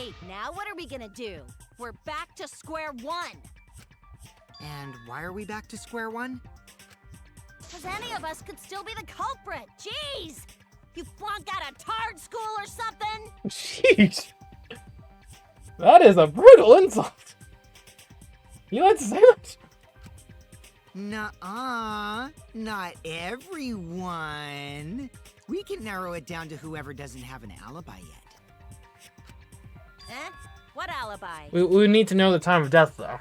Great, now what are we gonna do? We're back to square one. And why are we back to square one? Because any of us could still be the culprit. Jeez! You flunked out of Tard school or something? Jeez. That is a brutal insult. You like to say that? Nuh-uh. Not everyone. We can narrow it down to whoever doesn't have an alibi yet. Eh? What alibi? We need to know the time of death, though.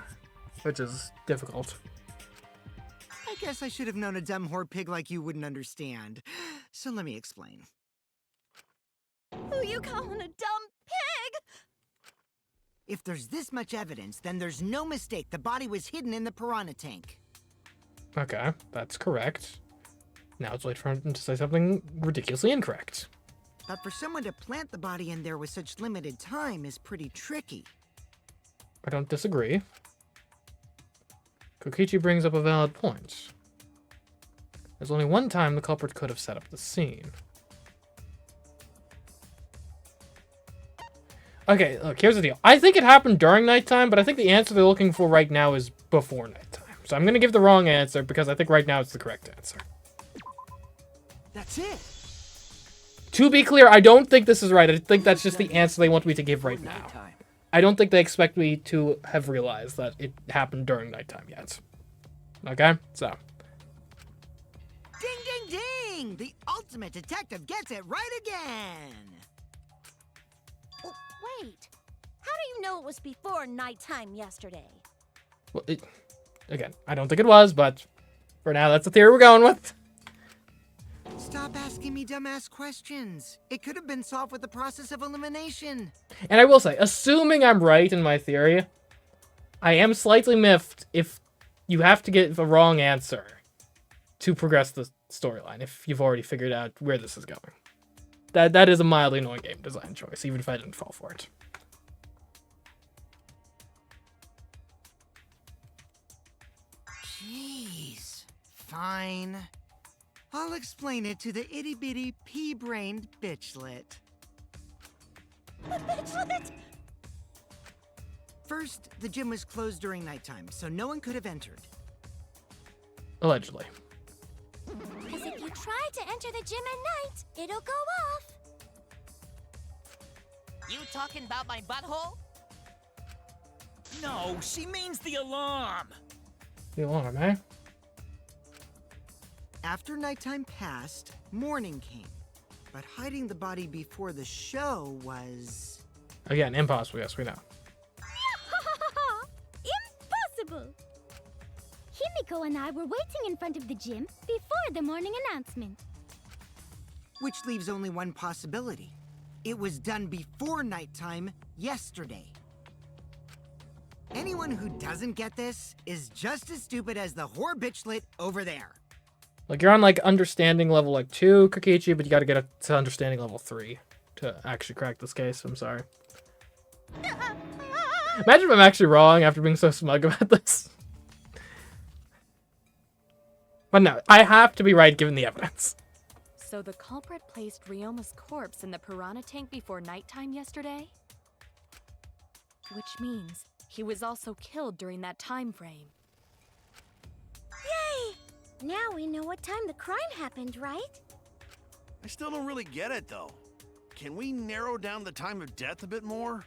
Which is difficult. I guess I should have known a dumb whore pig like you wouldn't understand. So let me explain. Who you calling a dumb pig? If there's this much evidence, then there's no mistake the body was hidden in the piranha tank. Okay, that's correct. Now it's late for him to say something ridiculously incorrect. But for someone to plant the body in there with such limited time is pretty tricky. I don't disagree. Kokichi brings up a valid point. There's only one time the culprit could have set up the scene. Okay, look, here's the deal. I think it happened during nighttime, but I think the answer they're looking for right now is before nighttime. So I'm going to give the wrong answer because I think right now it's the correct answer. That's it. To be clear, I don't think this is right. I think that's just the answer they want me to give right now. I don't think they expect me to have realized that it happened during nighttime yet. Okay? So. Ding, ding, ding! The ultimate detective gets it right again! Oh, wait. How do you know it was before nighttime yesterday? Well, again, I don't think it was, but for now, that's the theory we're going with. Stop asking me dumbass questions. It could have been solved with the process of elimination. And I will say, assuming I'm right in my theory, I am slightly miffed if you have to get the wrong answer to progress the storyline, if you've already figured out where this is going. That is a mildly annoying game design choice, even if I didn't fall for it. Jeez. Fine. I'll explain it to the itty-bitty pea-brained bitchlet. The bitchlet? First, the gym was closed during nighttime, so no one could have entered. Allegedly. Because if you try to enter the gym at night, it'll go off. You talking about my butthole? No, she means the alarm. The alarm, eh? After nighttime passed, morning came. But hiding the body before the show was... Again, impossible, yes, we know. Impossible! Himiko and I were waiting in front of the gym before the morning announcement. Which leaves only one possibility. It was done before nighttime yesterday. Anyone who doesn't get this is just as stupid as the whore bitchlet over there. Like, you're on, like, understanding level, like, 2, Kokichi, but you gotta get up to understanding level 3 to actually crack this case. I'm sorry. Imagine if I'm actually wrong after being so smug about this. But no, I have to be right given the evidence. So the culprit placed Ryoma's corpse in the piranha tank before nighttime yesterday? Which means he was also killed during that time frame. Yay! Now we know what time the crime happened, right? I still don't really get it, though. Can we narrow down the time of death a bit more?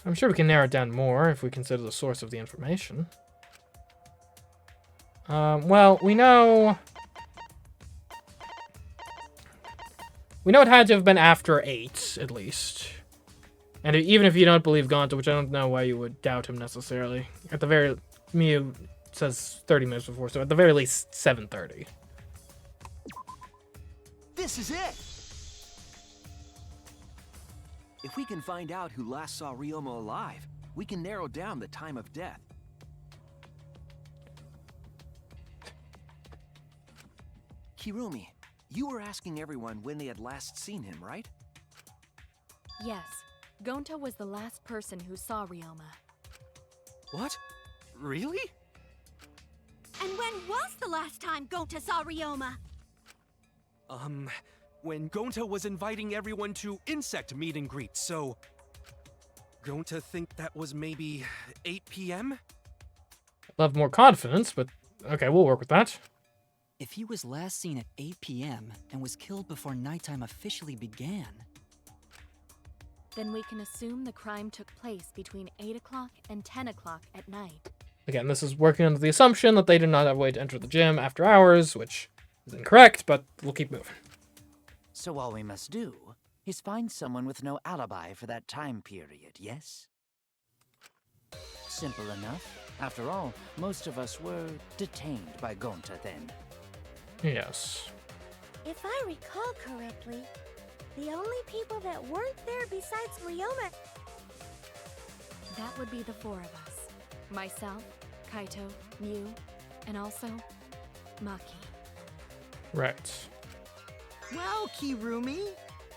I'm sure we can narrow it down more if we consider the source of the information. Well, we know it had to have been after 8, at least. And even if you don't believe Gonta, which I don't know why you would doubt him necessarily. At the very... Miu says 30 minutes before, so at the very least, 7:30. This is it! If we can find out who last saw Ryoma alive, we can narrow down the time of death. Kirumi, you were asking everyone when they had last seen him, right? Yes, Gonta was the last person who saw Ryoma. What? Really? And when was the last time Gonta saw Ryoma? when Gonta was inviting everyone to insect meet and greet, so... Gonta think that was maybe 8 p.m.? I'd love more confidence, but okay, we'll work with that. If he was last seen at 8 p.m. and was killed before nighttime officially began... Then we can assume the crime took place between 8 o'clock and 10 o'clock at night. Again, this is working under the assumption that they did not have a way to enter the gym after hours, which is incorrect, but we'll keep moving. So all we must do is find someone with no alibi for that time period, yes? Simple enough. After all, most of us were detained by Gonta then. Yes. If I recall correctly, the only people that weren't there besides Ryoma... That would be the 4 of us. Myself, Kaito, Mew, and also Maki. Right. Well, Kirumi,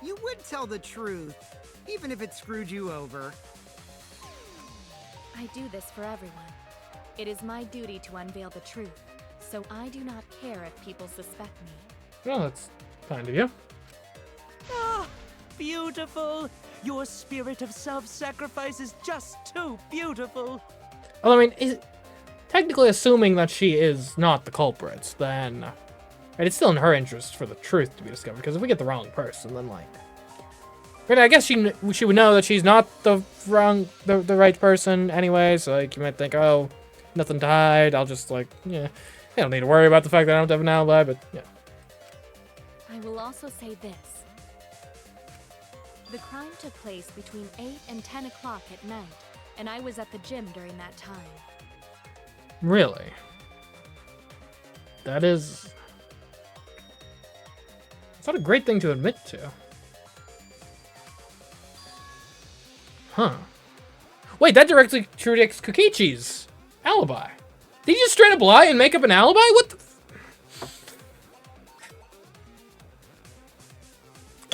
you would tell the truth, even if it screwed you over. I do this for everyone. It is my duty to unveil the truth, so I do not care if people suspect me. Well, that's kind of you. Ah, beautiful! Your spirit of self-sacrifice is just too beautiful! Well, I mean, technically assuming that she is not the culprit, then... Right, it's still in her interest for the truth to be discovered, because if we get the wrong person, then, like... Right, I guess she would know that she's not the right person anyway, so, like, you might think, oh, nothing to hide, I'll just, like, yeah... I don't need to worry about the fact that I don't have an alibi, but, yeah. I will also say this. The crime took place between 8 and 10 o'clock at night, and I was at the gym during that time. Really? That is... It's not a great thing to admit to. Huh. Wait, that directly contradicts Kokichi's alibi. Did he just straight up lie and make up an alibi? What the...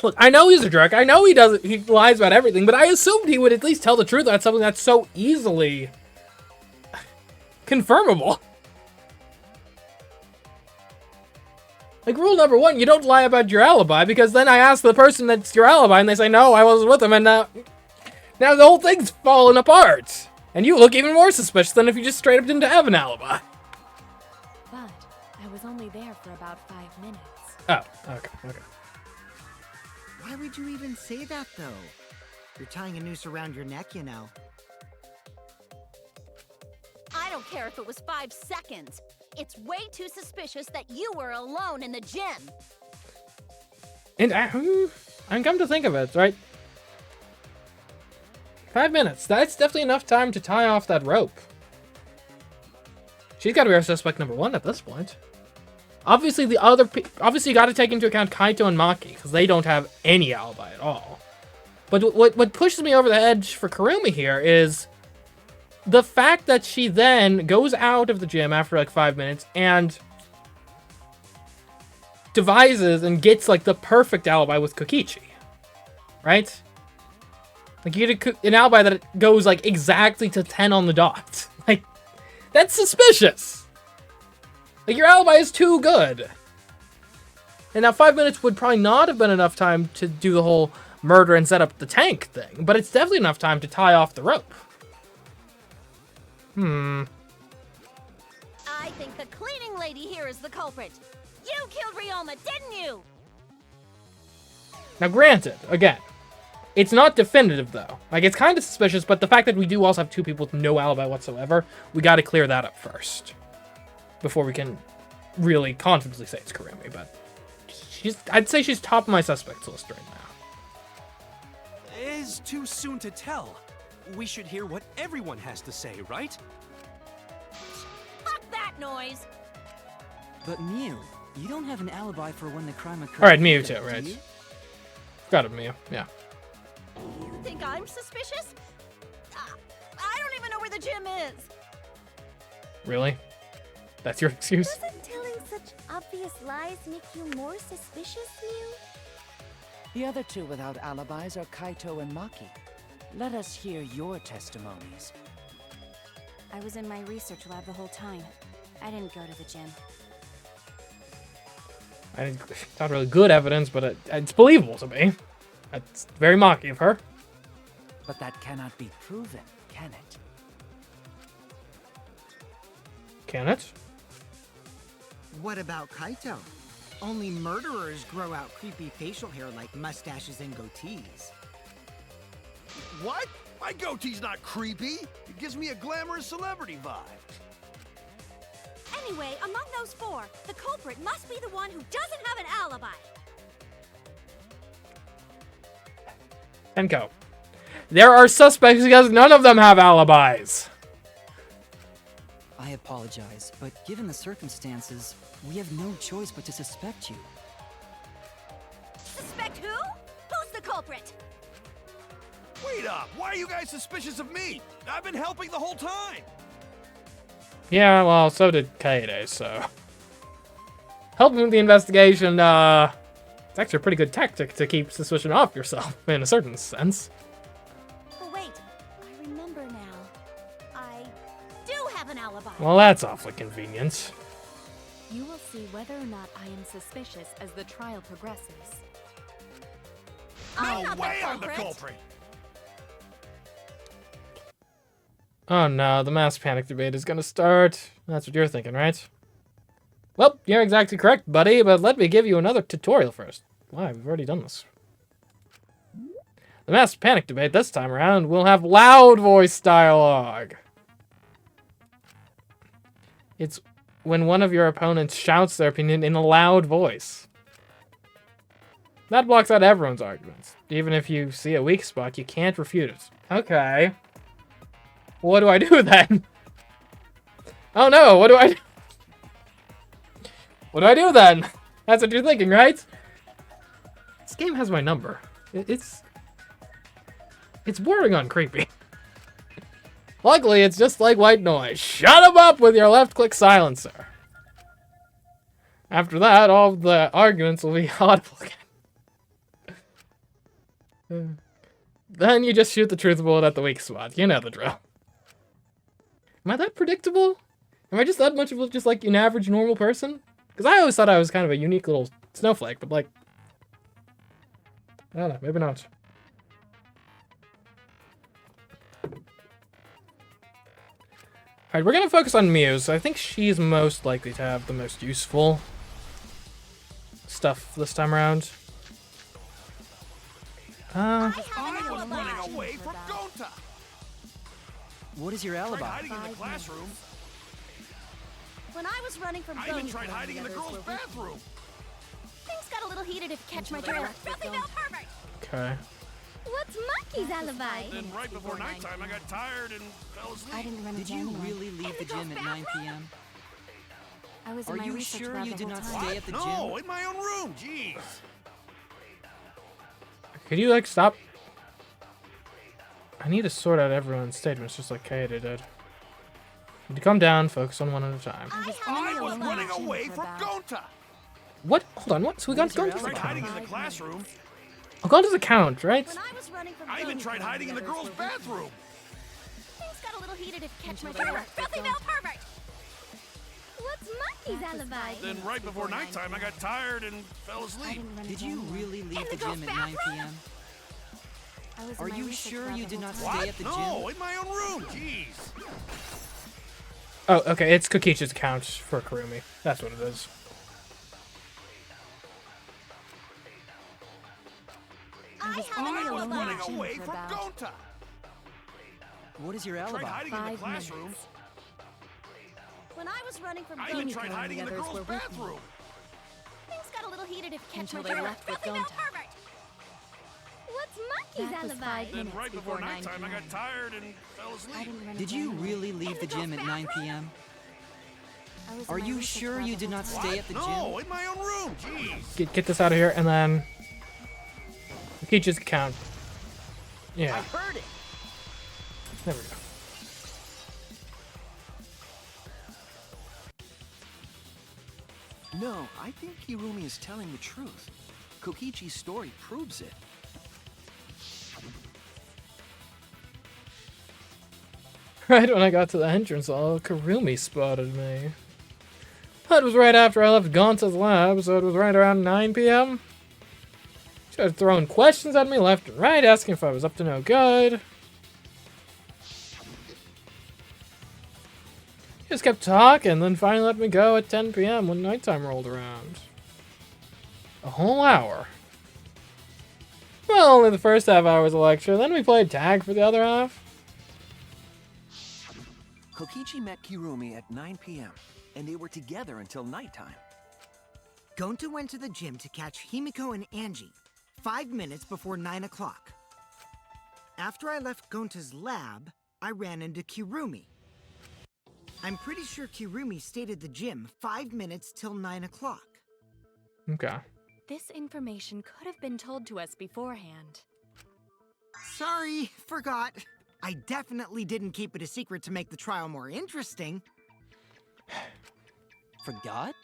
Look, I know he's a jerk. I know he lies about everything, but I assumed he would at least tell the truth about something that's so easily confirmable. Like, rule number 1, you don't lie about your alibi, because then I ask the person that's your alibi, and they say, no, I wasn't with him, and now the whole thing's falling apart. And you look even more suspicious than if you just straight up didn't have an alibi. But I was only there for about 5 minutes. Oh, okay. Why would you even say that, though? You're tying a noose around your neck, you know. I don't care if it was 5 seconds. It's way too suspicious that you were alone in the gym. And I'm come to think of it, right? 5 minutes. That's definitely enough time to tie off that rope. She's got to be our suspect number 1 at this point. Obviously, obviously you got to take into account Kaito and Maki, because they don't have any alibi at all. But what pushes me over the edge for Kirumi here is the fact that she then goes out of the gym after like 5 minutes and devises and gets like the perfect alibi with Kokichi, right? Like, you get an alibi that goes like exactly to 10 on the dot. Like, that's suspicious. Like, your alibi is too good. And now 5 minutes would probably not have been enough time to do the whole murder and set up the tank thing, but it's definitely enough time to tie off the rope. I think the cleaning lady here is the culprit. You killed Ryoma, didn't you? Now, granted, again, it's not definitive, though. Like, it's kind of suspicious, but the fact that we do also have 2 people with no alibi whatsoever, we got to clear that up first before we can really confidently say it's Kirumi, but I'd say she's top of my suspects list right now. It's too soon to tell. We should hear what everyone has to say, right? Fuck that noise! But Mew, you don't have an alibi for when the crime occurred. Alright, Mew either, too, right. do you? Got it, Mew, yeah. You think I'm suspicious? I don't even know where the gym is. Really? That's your excuse? Doesn't telling such obvious lies make you more suspicious, Mew? The other 2 without alibis are Kaito and Maki. Let us hear your testimonies. I was in my research lab the whole time. I didn't go to the gym. It's not really good evidence, but it's believable to me. It's very Maki of her. But that cannot be proven, can it? Can it? What about Kaito? Only murderers grow out creepy facial hair like mustaches and goatees. What? My goatee's not creepy. It gives me a glamorous celebrity vibe. Anyway, among those four, the culprit must be the one who doesn't have an alibi. Tenko. There are suspects because none of them have alibis. I apologize, but given the circumstances, we have no choice but to suspect you. Suspect who? Who's the culprit? Wait up! Why are you guys suspicious of me? I've been helping the whole time! Yeah, well, so did Kaede, so... Helping with the investigation, it's actually a pretty good tactic to keep suspicion off yourself, in a certain sense. Oh wait, I remember now. I do have an alibi. Well, that's awfully convenient. You will see whether or not I am suspicious as the trial progresses. I'm No not way the I'm the culprit. culprit! Oh no, the mass panic debate is gonna start. That's what you're thinking, right? Well, you're exactly correct, buddy, but let me give you another tutorial first. Why, we've already done this. The mass panic debate this time around will have loud voice dialogue. It's when one of your opponents shouts their opinion in a loud voice. That blocks out everyone's arguments. Even if you see a weak spot, you can't refute it. Okay. What do I do then? Oh no, what do I do? What do I do then? That's what you're thinking, right? This game has my number. It's bordering on creepy. Luckily, it's just like white noise. Shut him up with your left-click silencer. After that, all of the arguments will be audible again. Then you just shoot the truth bullet at the weak spot. You know the drill. Am I that predictable? Am I just that much of just like an average normal person? Because I always thought I was kind of a unique little snowflake, but like, I don't know, maybe not. Alright, we're gonna focus on Muse. I think she's most likely to have the most useful stuff this time around. I was running away from Gonta! What is your Tried alibi? hiding in the classroom. When I was running from I even Goni tried Pro, hiding in the girls' bathroom. things got a little heated if you catch my drift. Filthy male pervert! Okay. What's Maki's alibi? Then right before nighttime, I got tired and fell asleep. I didn't run Did into you anyone. really leave the gym at 9 p.m.? I was in Are my you research sure lab you the did whole not time. stay at the No, gym? in my own room. Jeez. Could you like stop? I need to sort out everyone's statements just like Kaede did. Need to calm down, focus on one at a time. I was running away from Gonta. What? Hold on, what? So we got What is your Gonta's Tried hiding account. in the classroom. Oh, Gonta's account, right? When I was running from I even Goni tried Pro, hiding in the girls' bathroom. things got a little heated if you catch my drift. Filthy male pervert! What's Maki's alibi? Then right before nighttime, I got tired and fell I asleep. didn't run Did into you anyone. really leave the the girls' gym at 9 bathroom? p.m.? I was in Are my you research sure lab you the did whole not time. stay at the No, gym? in my own room. Jeez. Oh, okay, it's Kokichi's account for Kurumi. That's what it is. I have an I was alibi. running gym away for from about- Gonta. What is your Tried alibi? hiding in the 5 minutes. classroom. When I was running from I Goni even Pro, tried hiding in the others girls' were with me. bathroom. things got a little heated if you catch Until my they drift. left with Filthy male Gonta. pervert! What's Maki's That was alibi? 5 Then minutes right before 9 nighttime, I got p.m. tired and fell I asleep. didn't run Did into you anyone. really leave the gym at 9 p.m.? I was in Are my you research sure lab you the did whole not time. stay at the gym? No, in my own room. Jeez. Get this out of here, and then Kokichi's account. I Yeah, heard it! there we go. No, I think Hirumi is telling the truth. Kokichi's story proves it. Right when I got to the entrance hall, Kurumi spotted me. That was right after I left Gonta's lab, so it was right around 9 p.m. She started throwing questions at me left and right, asking if I was up to no good. She just kept talking, then finally let me go at 10 p.m. when nighttime rolled around. A whole hour. Well, only the first half hour was a lecture, then we played tag for the other half. Kokichi met Kirumi at 9 p.m., and they were together until nighttime. Gonta went to the gym to catch Himiko and Angie 5 minutes before 9 o'clock. After I left Gonta's lab, I ran into Kirumi. I'm pretty sure Kirumi stayed at the gym 5 minutes till 9 o'clock. Okay. This information could have been told to us beforehand. Sorry, forgot. I definitely didn't keep it a secret to make the trial more interesting. Forgot?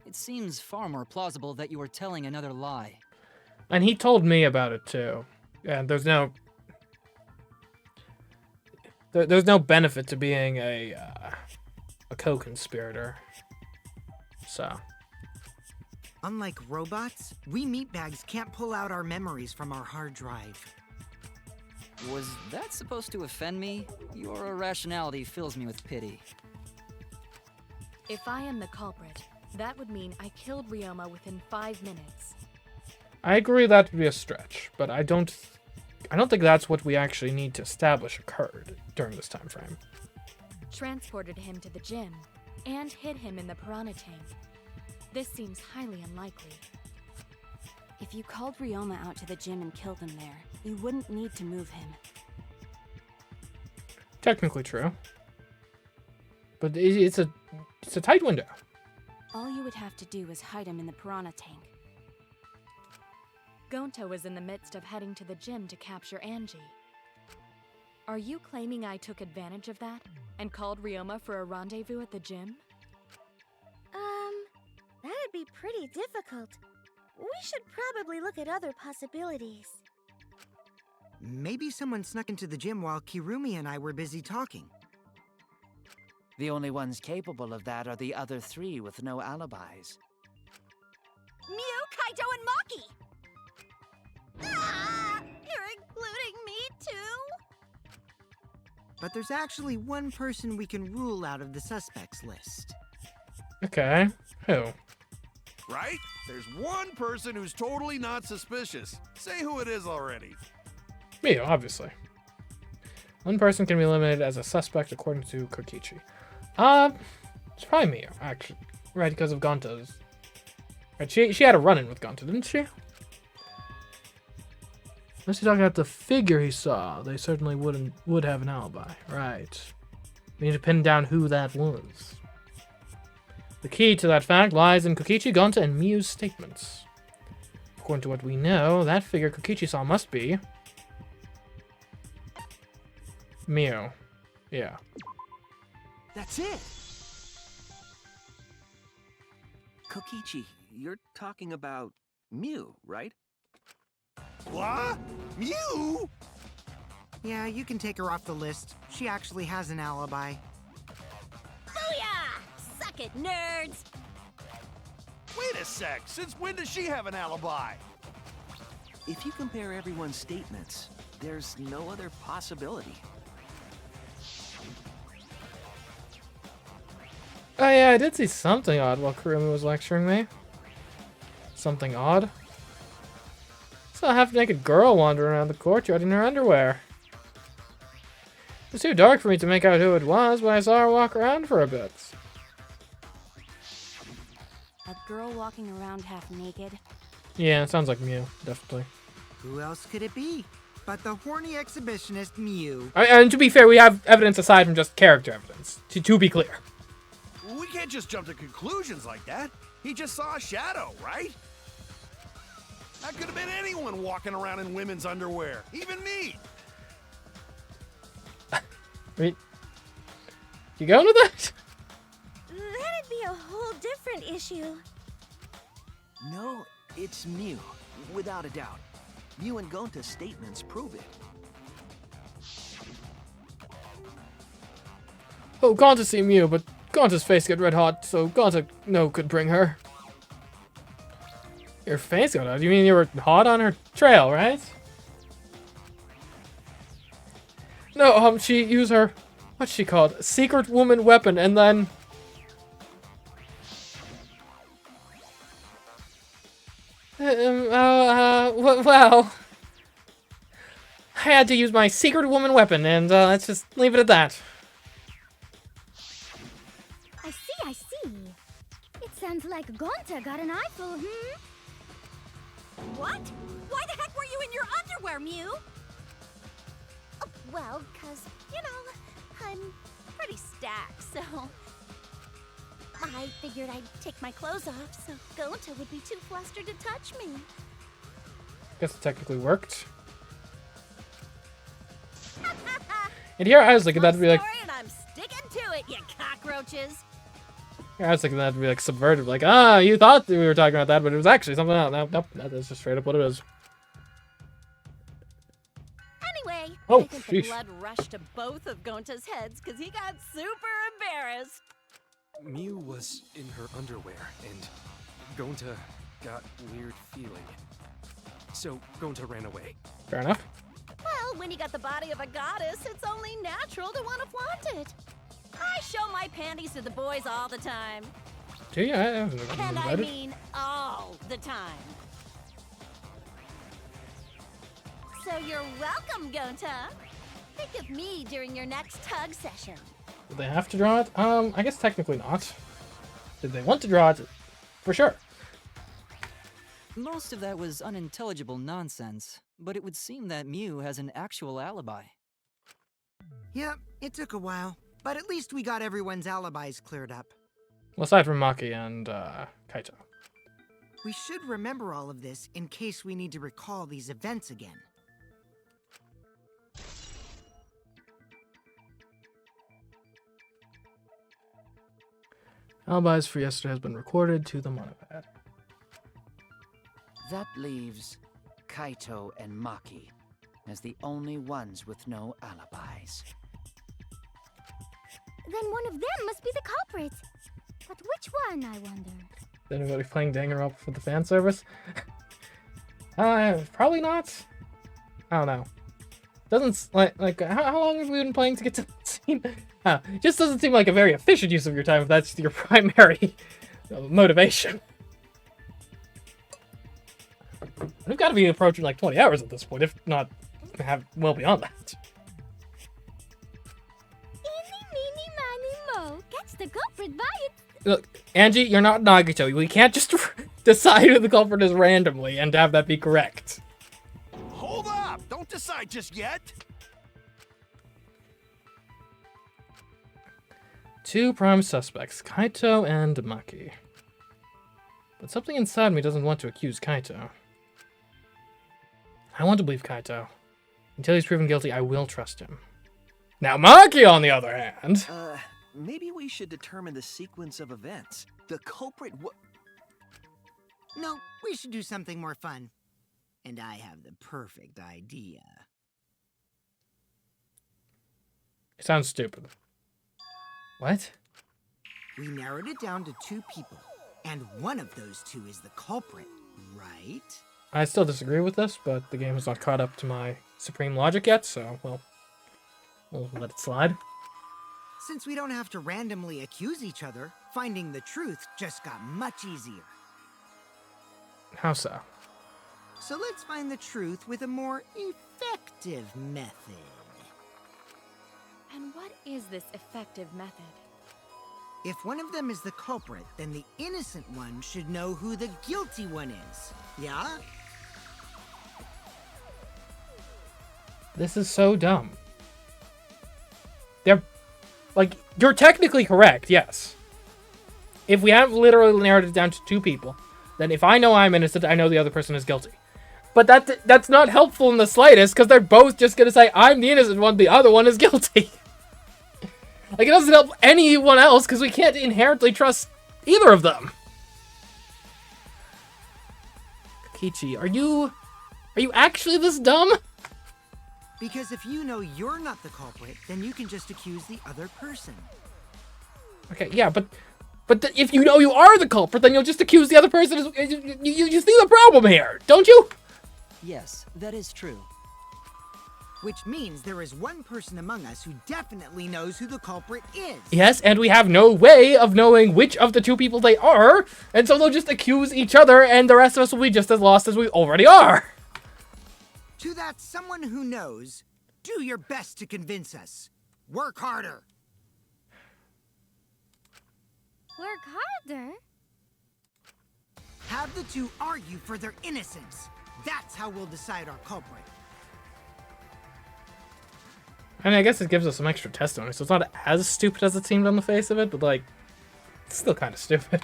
It seems far more plausible that you were telling another lie. And he told me about it too. And there's no benefit to being a co-conspirator. So. Unlike robots, we meatbags can't pull out our memories from our hard drive. Was that supposed to offend me? Your irrationality fills me with pity. If I am the culprit, that would mean I killed Ryoma within 5 minutes. I agree that would be a stretch, but I don't think that's what we actually need to establish occurred during this time frame. Transported him to the gym, and hid him in the piranha tank. This seems highly unlikely. If you called Ryoma out to the gym and killed him there, you wouldn't need to move him. Technically true. But it's a tight window. All you would have to do is hide him in the piranha tank. Gonta was in the midst of heading to the gym to capture Angie. Are you claiming I took advantage of that and called Ryoma for a rendezvous at the gym? That'd be pretty difficult. We should probably look at other possibilities. Maybe someone snuck into the gym while Kirumi and I were busy talking. The only ones capable of that are the other three with no alibis. Mew, Kaito, and Maki! Ah, you're including me too? But there's actually one person we can rule out of the suspects list. Okay. Who? Right? There's one person who's totally not suspicious. Say who it is already. Me, obviously. One person can be eliminated as a suspect according to Kokichi. It's probably me, actually. Right, because of Gonta's. Right, she had a run-in with Gonta, didn't she? Unless you're talking about the figure he saw, they certainly would have an alibi. Right. We need to pin down who that was. The key to that fact lies in Kokichi, Gonta, and Mew's statements. According to what we know, that figure Kokichi saw must be Mew. Yeah. That's it! Kokichi, you're talking about Mew, right? What? Mew? Yeah, you can take her off the list. She actually has an alibi. Booyah! Suck it, nerds! Wait a sec, since when does she have an alibi? If you compare everyone's statements, there's no other possibility. Oh yeah, I did see something odd while Kurumi was lecturing me. Something odd? I saw a half-naked girl wandering around the courtyard in her underwear. It was too dark for me to make out who it was, but I saw her walk around for a bit. A girl walking around half naked? Yeah, it sounds like Mew, definitely. Who else could it be but the horny exhibitionist Mew? And to be fair, we have evidence aside from just character evidence, to be clear. We can't just jump to conclusions like that. He just saw a shadow, right? That could have been anyone walking around in women's underwear, even me. Wait, you going with that? That'd be a whole different issue. No, it's Mew, without a doubt. Mew and Gonta's statements prove it. Oh, gone to see Mew, but Gonta's face got red hot, so Gonta no could bring her. Your face got hot? You mean you were hot on her trail, right? No, she used her, what's she called? Secret woman weapon, and then... well... I had to use my secret woman weapon, and let's just leave it at that. I see. It sounds like Gonta got an eyeful, What? Why the heck were you in your underwear, Mew? Oh, well, 'cause, you know, I'm pretty stacked, so... I figured I'd take my clothes off so Gonta would be too flustered to touch me. Guess it technically worked. And here I was thinking that'd be like... And I'm sticking to it, you cockroaches! Here I was thinking that'd be like subverted, like, ah, you thought we were talking about that, but it was actually something else. Nope, that's just straight up what it is. Anyway, Oh, I think the blood rushed to both of Gonta's heads because he got super embarrassed. Mew was in her underwear, and Gonta got weird feeling. So Gonta ran away. Fair enough. Well, when you got the body of a goddess, it's only natural to want to flaunt it. I show my panties to the boys all the time. Do you? And I mean all the time. So you're welcome, Gonta. Think of me during your next tug session. Did they have to draw it? I guess technically not. Did they want to draw it? For sure. Most of that was unintelligible nonsense, but it would seem that Mew has an actual alibi. Yep, it took a while, but at least we got everyone's alibis cleared up. Well, aside from Maki and Kaito. We should remember all of this in case we need to recall these events again. Alibis for yesterday has been recorded to the monopad. That leaves Kaito and Maki as the only ones with no alibis. Then one of them must be the culprit. But which one, I wonder? Is anybody playing Danganronpa for the fan service? Probably not. I don't know. Doesn't like how long have we been playing to get to the scene? It just doesn't seem like a very efficient use of your time if that's your primary motivation. We've got to be approaching like 20 hours at this point, if not have well beyond that. Eeny, meeny, miny, mo. Catch the culprit by it. Look, Angie, you're not Nagito. We can't just decide who the culprit is randomly and have that be correct. Hold up! Don't decide just yet! Two prime suspects, Kaito and Maki. But something inside me doesn't want to accuse Kaito. I want to believe Kaito. Until he's proven guilty, I will trust him. Now Maki, on the other hand... Maybe we should determine the sequence of events. The culprit No, we should do something more fun. And I have the perfect idea. It sounds stupid. What? We narrowed it down to 2 people, and one of those 2 is the culprit, right? I still disagree with this, but the game has not caught up to my supreme logic yet, so, well, we'll let it slide. Since we don't have to randomly accuse each other, finding the truth just got much easier. How so? So let's find the truth with a more effective method. And what is this effective method? If one of them is the culprit, then the innocent one should know who the guilty one is. Yeah? This is so dumb. They're... Like, you're technically correct, yes. If we have literally narrowed it down to 2 people, then if I know I'm innocent, I know the other person is guilty. But that's not helpful in the slightest, because they're both just going to say, I'm the innocent one, the other one is guilty. Like, it doesn't help anyone else, because we can't inherently trust either of them. Kichi, are you actually this dumb? Because if you know you're not the culprit, then you can just accuse the other person. Okay, yeah, but if you know you are the culprit, then you'll just accuse the other person. You see the problem here, don't you? Yes, that is true. Which means there is one person among us who definitely knows who the culprit is. Yes, and we have no way of knowing which of the two people they are, and so they'll just accuse each other, and the rest of us will be just as lost as we already are. To that someone who knows, do your best to convince us. Work harder. Work harder? Have the two argue for their innocence. That's how we'll decide our culprit. I mean, I guess it gives us some extra testimony, so it's not as stupid as it seemed on the face of it, but, like, it's still kind of stupid.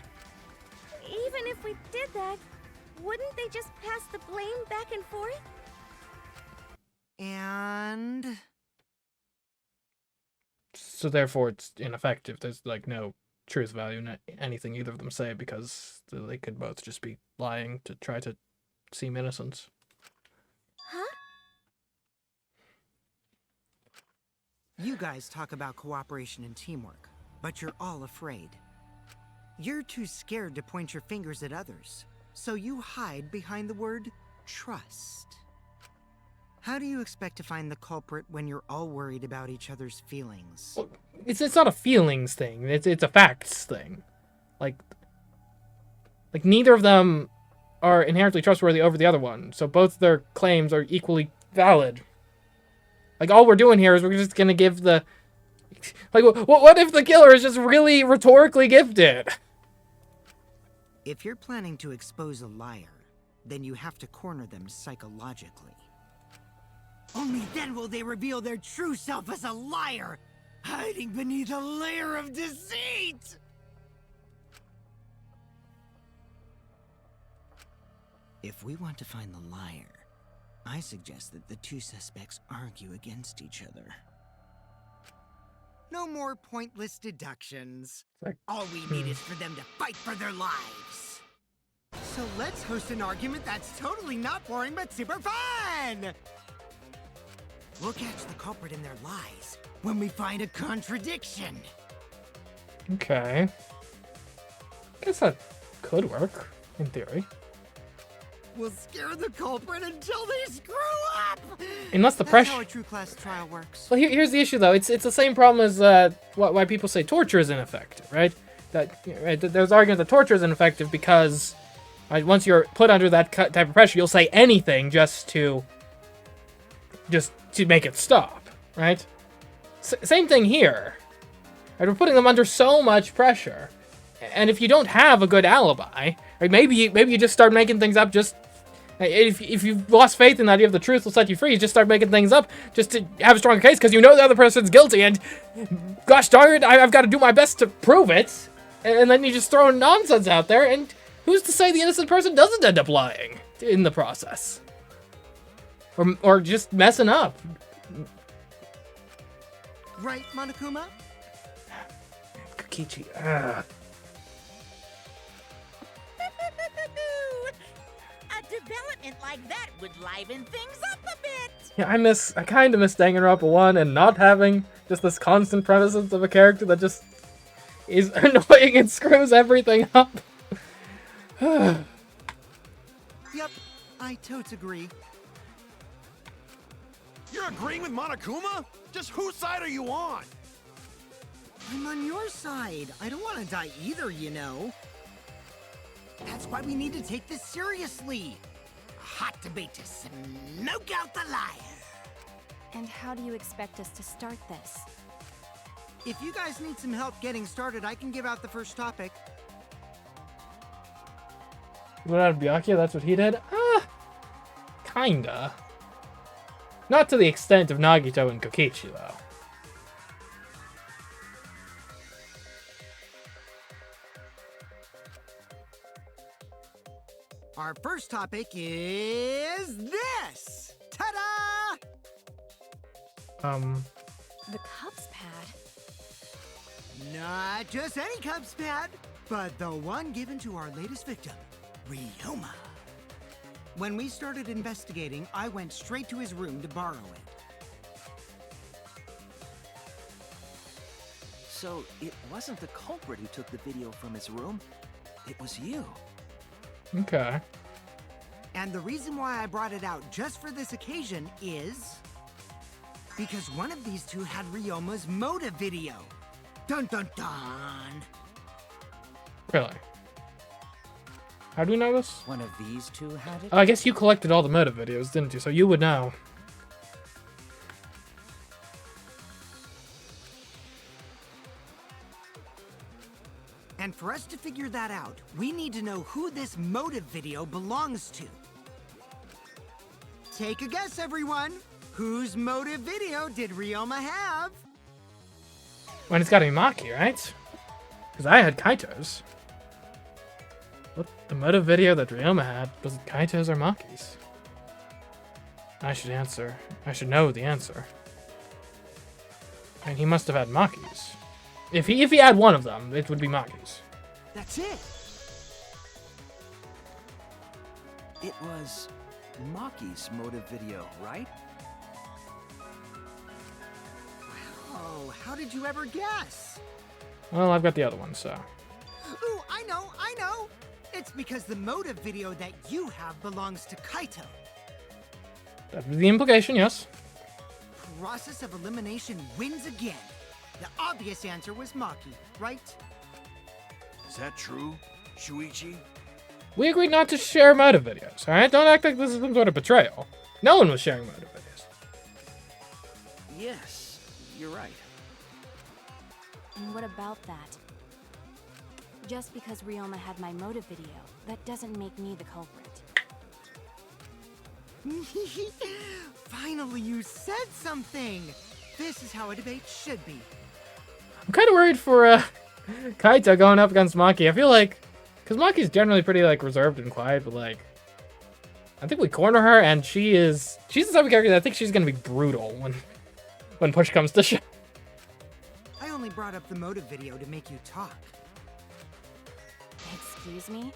Even if we did that, wouldn't they just pass the blame back and forth? And... So therefore, it's ineffective. There's, like, no truth value in anything either of them say, because they could both just be lying to try to seem innocent. Huh? You guys talk about cooperation and teamwork, but you're all afraid. You're too scared to point your fingers at others, so you hide behind the word trust. How do you expect to find the culprit when you're all worried about each other's feelings? Well, it's not a feelings thing. It's a facts thing. Like neither of them are inherently trustworthy over the other one, so both their claims are equally valid. Like, all we're doing here is we're just gonna give the... Like, what if the killer is just really rhetorically gifted? If you're planning to expose a liar, then you have to corner them psychologically. Only then will they reveal their true self as a liar, hiding beneath a layer of deceit! If we want to find the liar, I suggest that the two suspects argue against each other. No more pointless deductions. All we need is for them to fight for their lives. So let's host an argument that's totally not boring but super fun! We'll catch the culprit in their lies when we find a contradiction. Okay. Guess that could work, in theory. We'll scare the culprit until they screw up! Unless the That's pressure... how a true class trial works. Well, here's the issue, though. It's the same problem as why people say torture is ineffective, right? There's argument that torture is ineffective because once you're put under that type of pressure, you'll say anything just to make it stop, right? Same thing here. Right? We're putting them under so much pressure, and if you don't have a good alibi, right, maybe you just start making things up. Just if you've lost faith in the idea of the truth will set you free, you just start making things up just to have a stronger case because you know the other person's guilty, and gosh darn it, I've got to do my best to prove it, and then you just throw nonsense out there, and who's to say the innocent person doesn't end up lying in the process? Or just messing up. Right, Monokuma? Kokichi. A development like that would liven things up a bit. Yeah, I kind of miss Danganronpa 1 and not having just this constant presence of a character that just is annoying and screws everything up. Yep, I totes agree. You're agreeing with Monokuma? Just whose side are you on? I'm on your side. I don't want to die either, you know. That's why we need to take this seriously. A hot debate to smoke out the liar. And how do you expect us to start this? If you guys need some help getting started, I can give out the first topic. You went out of Byakuya, that's what he did? Kinda. Not to the extent of Nagito and Kokichi, though. Our first topic is this! Ta-da! The Cubs pad. Not just any Cubs pad, but the one given to our latest victim, Ryoma. When we started investigating, I went straight to his room to borrow it. So it wasn't the culprit who took the video from his room. It was you. Okay. And the reason why I brought it out just for this occasion is because one of these two had Ryoma's motive video. Dun dun dun. Really? How do we know this? One of these two had it? Oh, I guess you collected all the motive videos, didn't you? So you would know. And for us to figure that out, we need to know who this motive video belongs to. Take a guess, everyone. Whose motive video did Ryoma have? Well, it's gotta be Maki, right? Because I had Kaito's. What? The motive video that Ryoma had, was it Kaito's or Maki's? I should answer. I should know the answer. And he must have had Maki's. If he had one of them, it would be Maki's. That's it. It was Maki's motive video, right? Oh, how did you ever guess? Well, I've got the other one, so. Ooh, I know. It's because the motive video that you have belongs to Kaito. That was the implication, yes. Process of elimination wins again. The obvious answer was Maki, right? Is that true, Shuichi? We agreed not to share motive videos, alright? Don't act like this is some sort of betrayal. No one was sharing motive videos. Yes, you're right. And what about that? Just because Ryoma had my motive video, that doesn't make me the culprit. Finally, you said something! This is how a debate should be. I'm kind of worried for Kaito going up against Maki. I feel like, because Maki's generally pretty like reserved and quiet, but like, I think we corner her, and she's the type of character that I think she's gonna be brutal when push comes to shove. I only brought up the motive video to make you talk. Excuse me?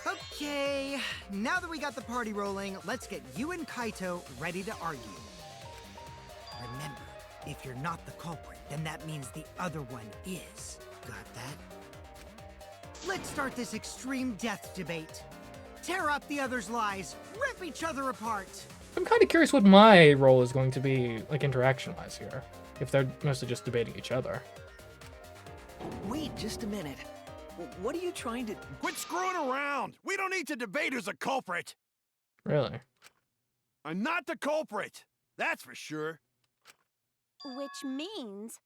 Okay, now that we got the party rolling, let's get you and Kaito ready to argue. Remember, if you're not the culprit, then that means the other one is. Got that? Let's start this extreme death debate. Tear up the other's lies, rip each other apart. I'm kind of curious what my role is going to be, like, interaction-wise here. If they're mostly just debating each other. Wait just a minute. What are you trying to... Quit screwing around! We don't need to debate who's a culprit! Really? I'm not the culprit! That's for sure. Which means...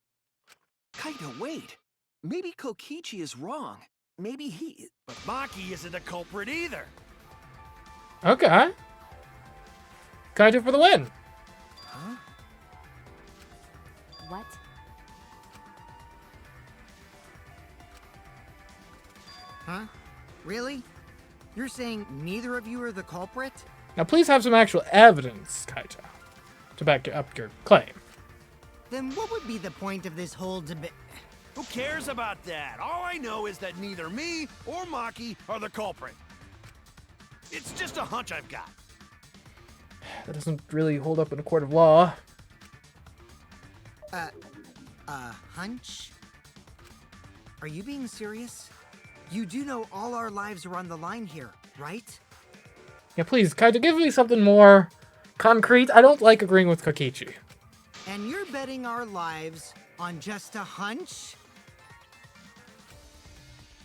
Kaito, wait. Maybe Kokichi is wrong. Maybe he... But Maki isn't a culprit either. Okay. Kaito for the win. Huh? What? Huh? Really? You're saying neither of you are the culprit? Now please have some actual evidence, Kaito, to back up your claim. Then what would be the point of this whole debate? Who cares about that? All I know is that neither me or Maki are the culprit. It's just a hunch I've got. That doesn't really hold up in a court of law. Hunch? Are you being serious? You do know all our lives are on the line here, right? Yeah, please, Kaito, give me something more concrete. I don't like agreeing with Kokichi. And you're betting our lives on just a hunch?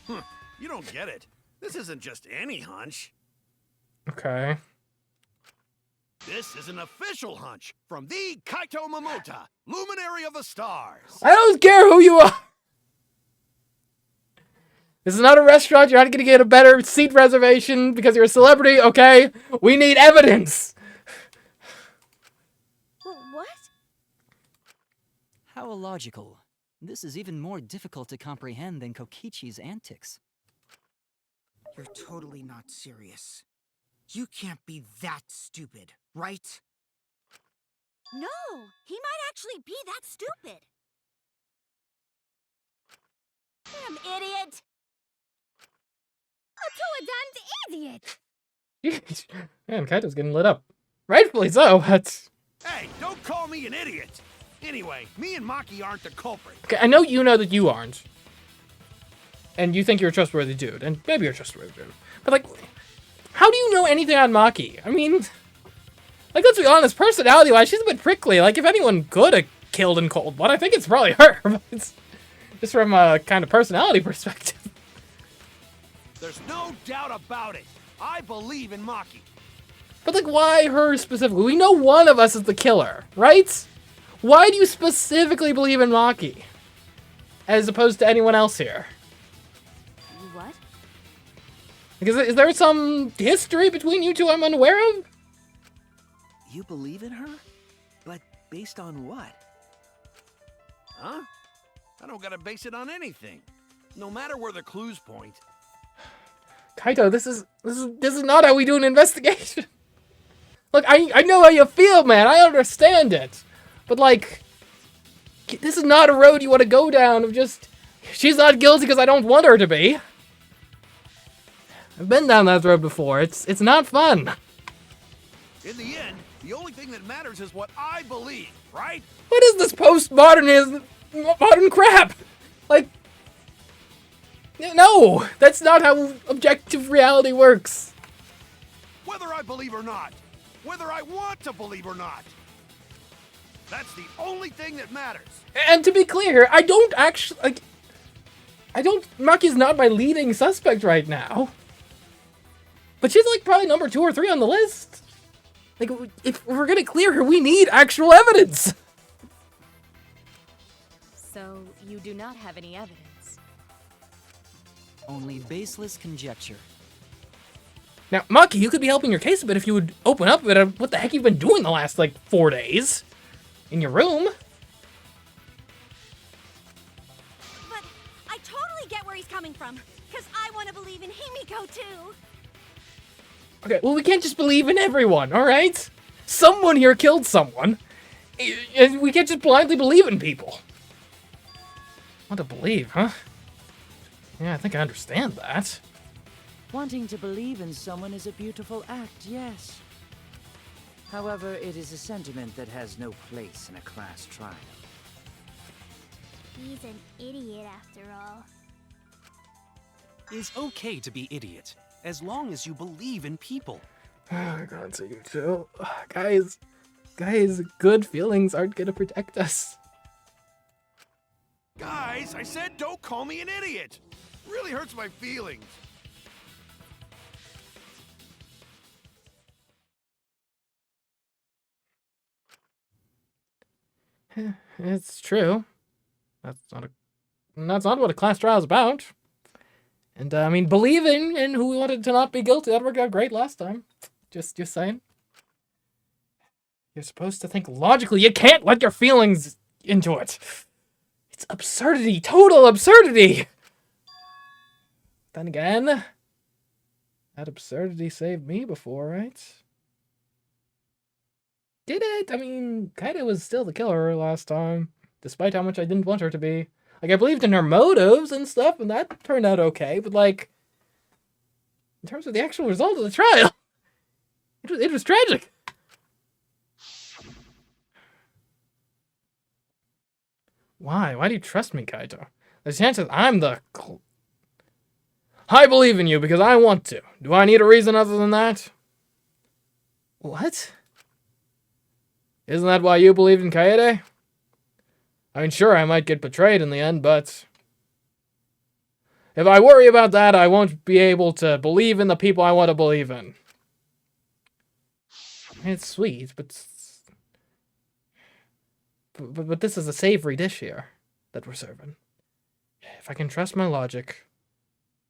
You don't get it. This isn't just any hunch. Okay. This is an official hunch from the Kaito Momota, luminary of the stars. I don't care who you are! This is not a restaurant. You're not going to get a better seat reservation because you're a celebrity, okay? We need evidence! What? How illogical. This is even more difficult to comprehend than Kokichi's antics. You're totally not serious. You can't be that stupid, right? No, he might actually be that stupid. Damn idiot! A idiot! Man, Kaito's getting lit up. Rightfully so, but... Hey, don't call me an idiot! Anyway, me and Maki aren't the culprit. Okay, I know that you aren't. And you think you're a trustworthy dude, and maybe you're a trustworthy dude. But, like, how do you know anything on Maki? I mean, like, let's be honest, personality-wise, she's a bit prickly. Like, if anyone could have killed in cold blood, I think it's probably her. But it's just from a kind of personality perspective. There's no doubt about it. I believe in Maki. But, like, why her specifically? We know one of us is the killer, right? Why do you specifically believe in Maki? As opposed to anyone else here? What? Like, is there some history between you two I'm unaware of? You believe in her? But based on what? Huh? I don't gotta base it on anything. No matter where the clues point. Kaito, this is not how we do an investigation. Look, I know how you feel, man. I understand it. But, like, this is not a road you want to go down of just, she's not guilty because I don't want her to be. I've been down that road before. It's not fun. In the end, the only thing that matters is what I believe, right? What is this modern crap? Like, no, that's not how objective reality works. Whether I believe or not. Whether I want to believe or not. That's the only thing that matters. And to be clear, I don't actually, like, Maki's not my leading suspect right now. But she's, like, probably number 2 or 3 on the list. Like, if we're gonna clear her, we need actual evidence. So, you do not have any evidence? Only baseless conjecture. Now, Maki, you could be helping your case a bit if you would open up a bit of what the heck you've been doing the last, like, 4 days. In your room. But I totally get where he's coming from. Because I want to believe in Himiko, too. Okay, well, we can't just believe in everyone, alright? Someone here killed someone. And we can't just blindly believe in people. What to believe, huh? Yeah, I think I understand that. Wanting to believe in someone is a beautiful act, yes. However, it is a sentiment that has no place in a class trial. He's an idiot after all. It's okay to be idiot, as long as you believe in people. Oh, God, so you too. Guys, good feelings aren't gonna protect us. Guys, I said don't call me an idiot. Really hurts my feelings. It's true. That's not what a class trial is about. And I mean, believing in who wanted to not be guilty, that worked out great last time. Just saying. You're supposed to think logically. You can't let your feelings into it. It's absurdity, total absurdity. Then again, that absurdity saved me before, right? Did it? I mean, Kaito was still the killer last time, despite how much I didn't want her to be. Like, I believed in her motives and stuff, and that turned out okay, but, like, in terms of the actual result of the trial, it was tragic. Why? Why do you trust me, Kaito? The chances I'm the... I believe in you because I want to. Do I need a reason other than that? What? Isn't that why you believed in Kaede? I mean, sure, I might get betrayed in the end, but... if I worry about that, I won't be able to believe in the people I want to believe in. It's sweet, but this is a savory dish here that we're serving. If I can trust my logic,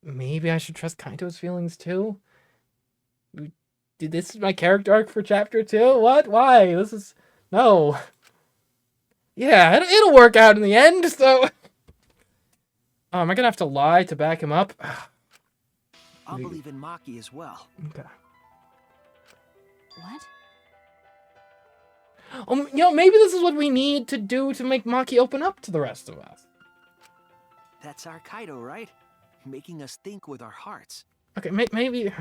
maybe I should trust Kaito's feelings too? This is my character arc for chapter 2? What? Why? This is... no. Yeah, it'll work out in the end, so... oh, am I gonna have to lie to back him up? I'll believe in Maki as well. Okay. What? You know, maybe this is what we need to do to make Maki open up to the rest of us. That's our Kaido, right? Making us think with our hearts. Okay, maybe...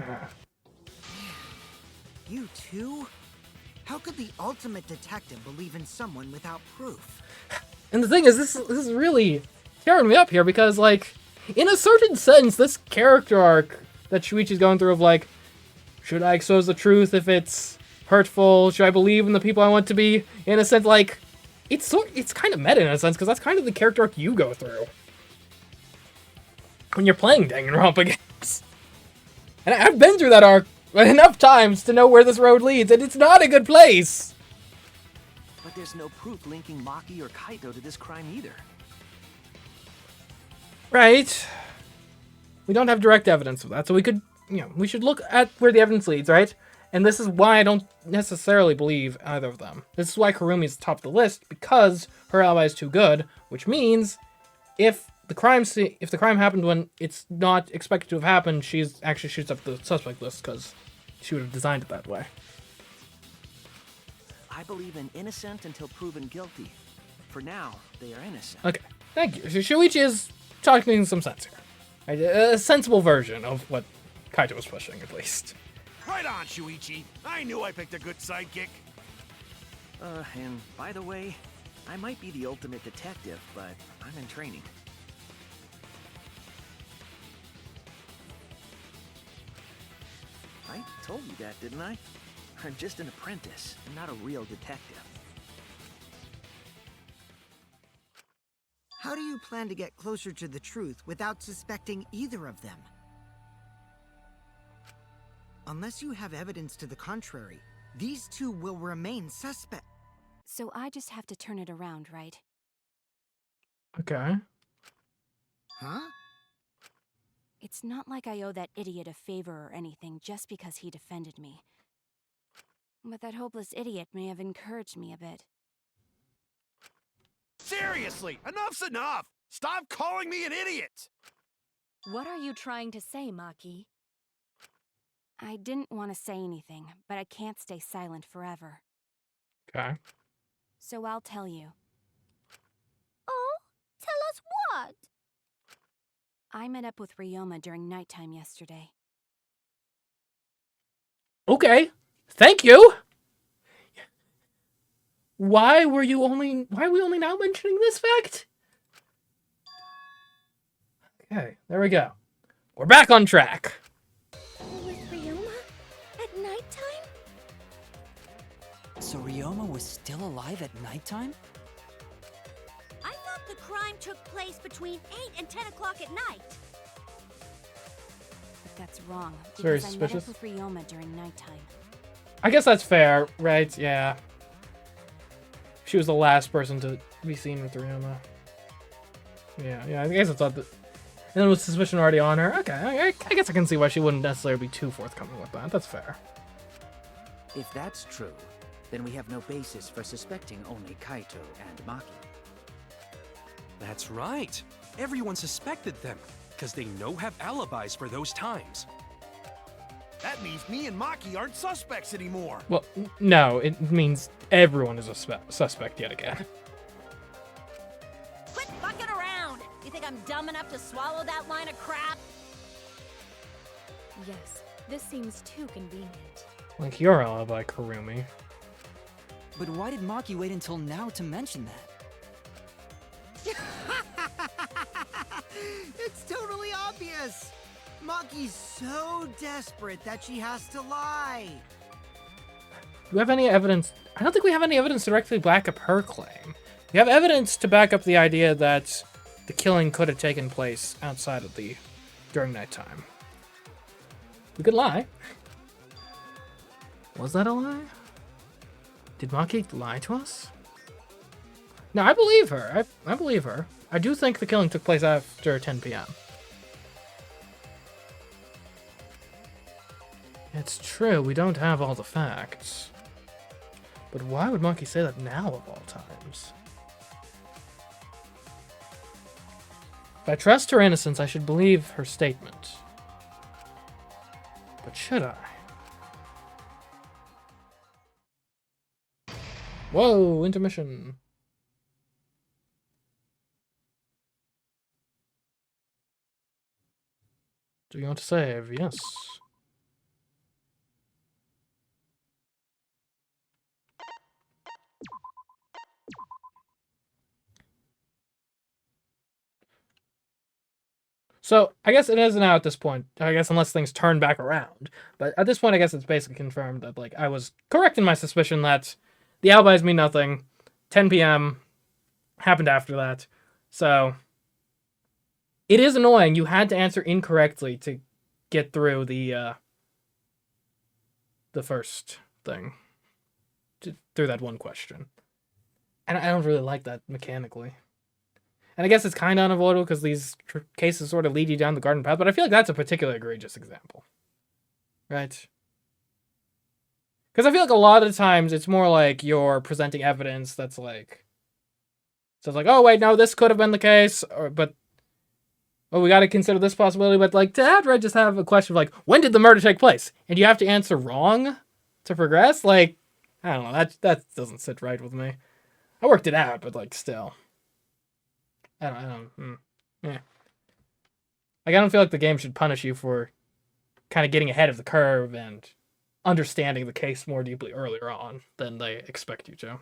You too? How could the ultimate detective believe in someone without proof? And the thing is, this is really tearing me up here because, like, in a certain sense, this character arc that Shuichi's going through of, like, should I expose the truth if it's hurtful? Should I believe in the people I want to be innocent? Like, it's kind of meta in a sense, because that's kind of the character arc you go through when you're playing Danganronpa games. And I've been through that arc enough times to know where this road leads, and it's not a good place. But there's no proof linking Maki or Kaito to this crime either. Right. We don't have direct evidence of that, so we could, we should look at where the evidence leads, right? And this is why I don't necessarily believe either of them. This is why Kurumi's top of the list, because her alibi is too good, which means if the crime happened when it's not expected to have happened, she's actually shoots up the suspect list because she would have designed it that way. I believe in innocent until proven guilty. For now, they are innocent. Okay, thank you. So Shuichi is talking some sense here. Right? A sensible version of what Kaito was pushing, at least. Right on, Shuichi. I knew I picked a good sidekick. And by the way, I might be the ultimate detective, but I'm in training. I told you that, didn't I? I'm just an apprentice, not a real detective. How do you plan to get closer to the truth without suspecting either of them? Unless you have evidence to the contrary, these two will remain suspect. So I just have to turn it around, right? Okay. Huh? It's not like I owe that idiot a favor or anything just because he defended me. But that hopeless idiot may have encouraged me a bit. Seriously, enough's enough! Stop calling me an idiot! What are you trying to say, Maki? I didn't want to say anything, but I can't stay silent forever. Okay. So I'll tell you. Oh, tell us what? I met up with Ryoma during nighttime yesterday. Okay. Thank you. Why are we only now mentioning this fact? Okay, there we go. We're back on track. With Ryoma? At nighttime? So Ryoma was still alive at nighttime? I thought the crime took place between 8 and 10 o'clock at night. But that's wrong, It's very because I met suspicious. up with Ryoma during nighttime. I guess that's fair, right? Yeah. She was the last person to be seen with Ryoma. Yeah, I guess I thought that. And then with suspicion already on her, okay, I guess I can see why she wouldn't necessarily be too forthcoming with that. That's fair. If that's true, then we have no basis for suspecting only Kaito and Maki. That's right. Everyone suspected them, because they have alibis for those times. That means me and Maki aren't suspects anymore. Well, no, it means everyone is a suspect yet again. Quit fucking around! You think I'm dumb enough to swallow that line of crap? Yes, this seems too convenient. Like your alibi, Kurumi. But why did Maki wait until now to mention that? It's totally obvious! Maki's so desperate that she has to lie. Do we have any evidence? I don't think we have any evidence to directly back up her claim. We have evidence to back up the idea that the killing could have taken place outside of during nighttime. We could lie. Was that a lie? Did Maki lie to us? No, I believe her. I believe her. I do think the killing took place after 10 p.m. It's true, we don't have all the facts. But why would Maki say that now of all times? If I trust her innocence, I should believe her statement. But should I? Whoa, intermission. Do you want to save? Yes. So I guess it is now at this point. I guess unless things turn back around. But at this point, I guess it's basically confirmed that like I was correct in my suspicion that the alibis mean nothing. 10 p.m. happened after that. So it is annoying. You had to answer incorrectly to get through the first thing. Through that one question. And I don't really like that mechanically. And I guess it's kind of unavoidable because these cases sort of lead you down the garden path, but I feel like that's a particularly egregious example. Right? Because I feel like a lot of the times it's more like you're presenting evidence that's like... So it's like, oh, wait, no, this could have been the case, but... Oh, we got to consider this possibility, but like to outright just have a question of like, when did the murder take place? And you have to answer wrong to progress? Like, I don't know, that doesn't sit right with me. I worked it out, but like still. Yeah. Like I don't feel like the game should punish you for kind of getting ahead of the curve and understanding the case more deeply earlier on than they expect you to.